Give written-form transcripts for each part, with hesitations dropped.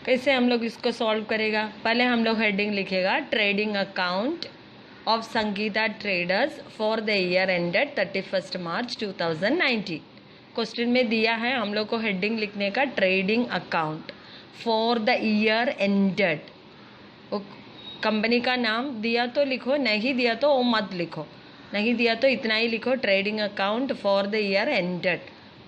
कैसे हम लोग इसको सॉल्व करेगा? पहले हम लोग हेडिंग लिखेगा trading account of Sangeeta traders for the year ended 31 March 2019। Question में दिया है हम लोग को हेडिंग लिखने का trading account for the year ended. Company का नाम दिया तो लिखो, नहीं दिया तो वो मत लिखो, नहीं दिया तो इतना ही लिखो, trading account for the year ended,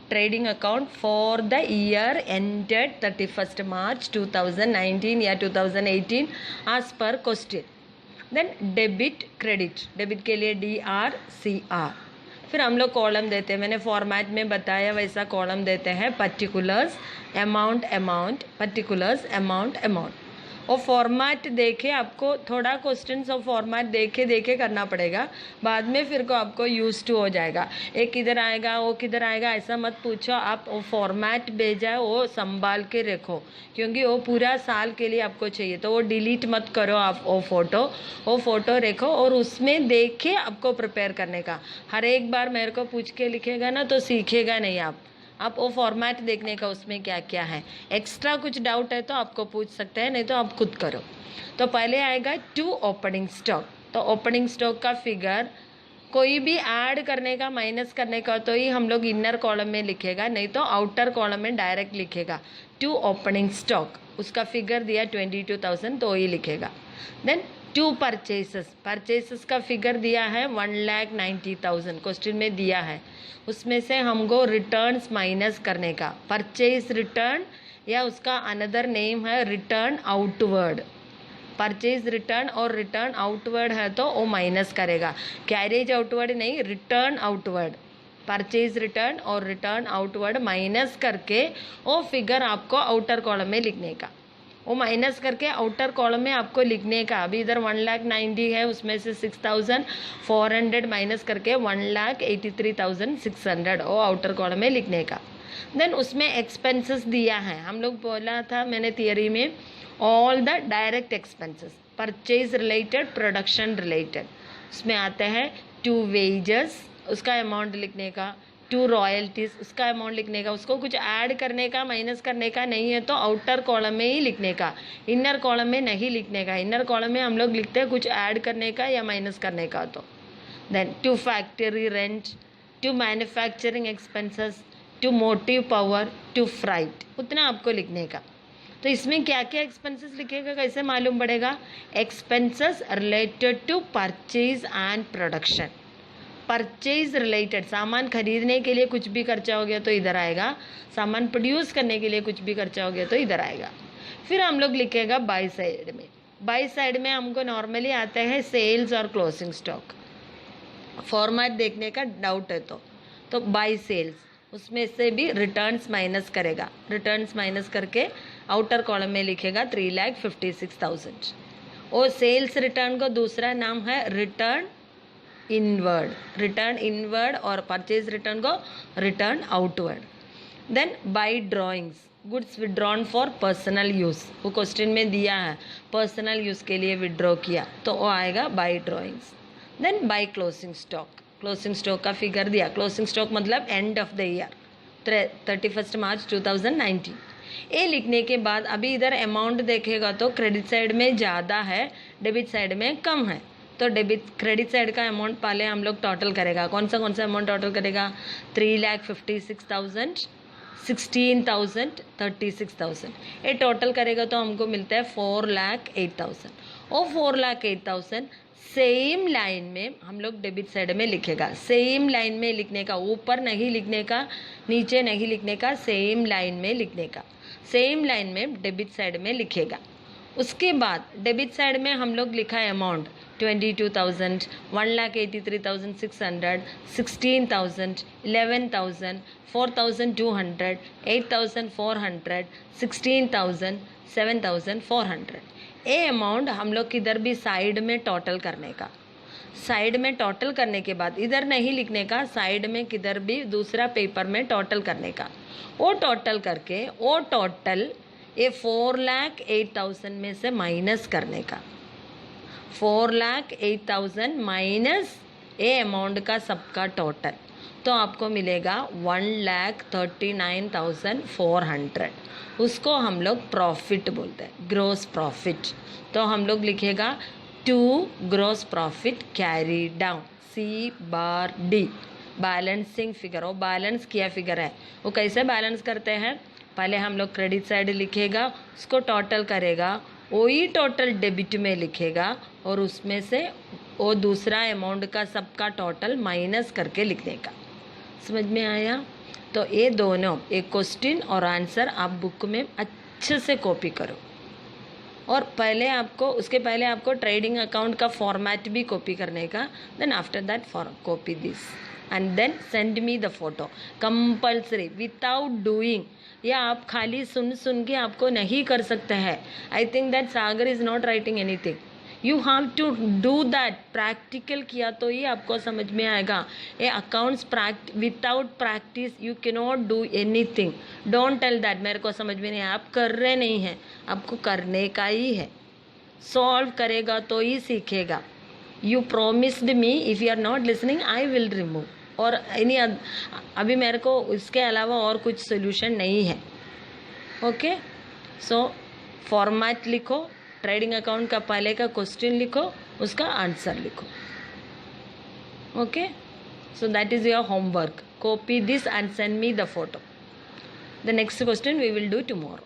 trading account for the year ended 31 March 2019 या 2018 as per question. Then debit credit, debit के लिए DRCR। फिर हम लोग कॉलम देते हैं, मैंने फॉर्मेट में बताया वैसा कॉलम देते हैं, particulars amount amount, particulars amount amount. और फॉर्मेट देखे आपको थोड़ा क्वेश्चंस और फॉर्मेट देखे देखे करना पड़ेगा, बाद में फिर को आपको यूज टू हो जाएगा। एक किधर आएगा वो किधर आएगा ऐसा मत पूछो, आप वो फॉर्मेट भेजा वो संभाल के रखो, क्योंकि वो पूरा साल के लिए आपको चाहिए, तो वो डिलीट मत करो आप वो फोटो रखो और उसमें देख के आपको प्रिपेयर करने का। हर एक बार मेरे को पूछ के लिखेगा ना तो सीखेगा नहीं आप वो फॉर्मेट देखने का उसमें क्या क्या है। एक्स्ट्रा कुछ डाउट है तो आपको पूछ सकते हैं, नहीं तो आप खुद करो। तो पहले आएगा टू ओपनिंग स्टॉक, तो ओपनिंग स्टॉक का फिगर कोई भी ऐड करने का माइनस करने का तो ही हम लोग इनर कॉलम में लिखेगा, नहीं तो आउटर कॉलम में डायरेक्ट लिखेगा। टू ओपनिंग स्टॉक उसका फिगर दिया 22,000 तो ही लिखेगा। देन टू परचेसेस, परचेसेस का फिगर दिया है 1,90,000 क्वेश्चन में दिया है, उसमें से हमको रिटर्न्स माइनस करने का, परचेज रिटर्न या उसका अनदर नेम है रिटर्न आउटवर्ड। परचेज रिटर्न और रिटर्न आउटवर्ड है तो वो माइनस करेगा, कैरेज आउटवर्ड नहीं, रिटर्न आउटवर्ड। परचेज रिटर्न और रिटर्न आउटवर्ड माइनस करके वो फिगर आपको आउटर कॉलम में लिखने का, वो माइनस करके आउटर कॉलम में आपको लिखने का। अभी इधर 1,90,000 है, उसमें से 6,400 माइनस करके 1,83,600 वो आउटर कॉलम में लिखने का। देन उसमें एक्सपेंसेस दिया है, हम लोग बोला था मैंने थियरी में, all the direct expenses, purchase related, production related, उसमें आते हैं टू वेजेस उसका अमाउंट लिखने का, टू रॉयल्टीज उसका अमाउंट लिखने का, उसको कुछ ऐड करने का माइनस करने का नहीं है तो आउटर कॉलम में ही लिखने का, इनर कॉलम में नहीं लिखने का। इनर कॉलम में हम लोग लिखते हैं कुछ ऐड करने का या माइनस करने का। तो then to factory rent, to manufacturing expenses, to motive power, to freight, उतना आपको लिखने का। तो इसमें क्या क्या एक्सपेंसेस लिखेगा कैसे मालूम पड़ेगा? Expenses related to purchase and production, purchase related, सामान खरीदने के लिए कुछ भी खर्चा हो गया तो इधर आएगा, सामान प्रोड्यूस करने के लिए कुछ भी खर्चा हो गया तो इधर आएगा। फिर हम लोग लिखेगा बाई साइड में, बाई साइड में हमको नॉर्मली आते हैं सेल्स और क्लोजिंग स्टॉक। फॉर्मेट देखने का डाउट है तो बाई सेल्स, उसमें से भी रिटर्न्स माइनस करेगा, रिटर्न्स माइनस करके आउटर कॉलम में लिखेगा 3,56,000। और सेल्स रिटर्न को दूसरा नाम है रिटर्न इनवर्ड, रिटर्न इनवर्ड, और परचेज रिटर्न को return outward. Then by drawings, goods withdrawn for personal use, वो क्वेश्चन में दिया है पर्सनल यूज़ के लिए विड्रॉ किया तो वो आएगा by drawings. Then by closing stock, closing stock का फिगर दिया, क्लोजिंग स्टॉक मतलब end of the year 31 March 2019। ये लिखने के बाद अभी इधर अमाउंट देखेगा तो क्रेडिट साइड में ज़्यादा है, डेबिट साइड में कम है, तो डेबिट क्रेडिट साइड का अमाउंट पहले हम लोग टोटल करेगा। कौन सा अमाउंट टोटल करेगा? 3,56,000, 16,000, 36,000, ये टोटल करेगा तो हमको मिलता है 4,08,000। और 4,08,000 सेम लाइन में हम लोग डेबिट साइड में लिखेगा, सेम लाइन में लिखने का, ऊपर नहीं लिखने का, नीचे नहीं लिखने का, सेम लाइन में लिखने का, सेम लाइन में डेबिट साइड में लिखेगा। उसके बाद डेबिट साइड में हम लोग लिखा है अमाउंट 22,000, 1,83,600, 16,000, 11,000, 4,200, 8,400, 16,000, 7,400। ये अमाउंट हम लोग किधर भी साइड में टोटल करने का, साइड में टोटल करने के बाद इधर नहीं लिखने का, साइड में किधर भी दूसरा पेपर में टोटल करने का। वो टोटल करके वो टोटल ये 4,08,000 में से माइनस करने का, 4,08,000 माइनस ये अमाउंट का सबका टोटल, तो आपको मिलेगा 1,39,400। उसको हम लोग प्रॉफिट बोलते हैं, ग्रॉस प्रॉफिट। तो हम लोग लिखेगा to gross profit carry down, C/D, balancing figure. वो बैलेंस किया फिगर है, वो कैसे बैलेंस करते हैं, पहले हम लोग क्रेडिट साइड लिखेगा, उसको टोटल करेगा, वही टोटल डेबिट में लिखेगा और उसमें से वो दूसरा अमाउंट का सबका टोटल माइनस करके लिखने का। समझ में आया? तो ये दोनों, एक क्वेश्चन और आंसर आप बुक में अच्छे से कॉपी करो। और पहले आपको, उसके पहले आपको ट्रेडिंग अकाउंट का फॉर्मेट भी कॉपी करने का। Then after that copy this and then send me the photo compulsory, without doing. या आप खाली सुन के आपको नहीं कर सकते हैं। I think that Sagar is not writing anything, you have to do that. Practical किया तो ही आपको समझ में आएगा। ये accounts without practice you cannot do anything. Don't tell that मेरे को समझ में नहीं आया, आप कर रहे नहीं हैं, आपको करने का ही है। सॉल्व करेगा तो ही सीखेगा। You promised me, if you are not listening I will remove. और एनी अभी मेरे को इसके अलावा और कुछ सोल्यूशन नहीं है। ओके, सो फॉर्मेट लिखो, ट्रेडिंग अकाउंट का पहले का क्वेश्चन लिखो, उसका आंसर लिखो। Okay, so that is your homework. Copy this and send me the photo. The next question we will do tomorrow.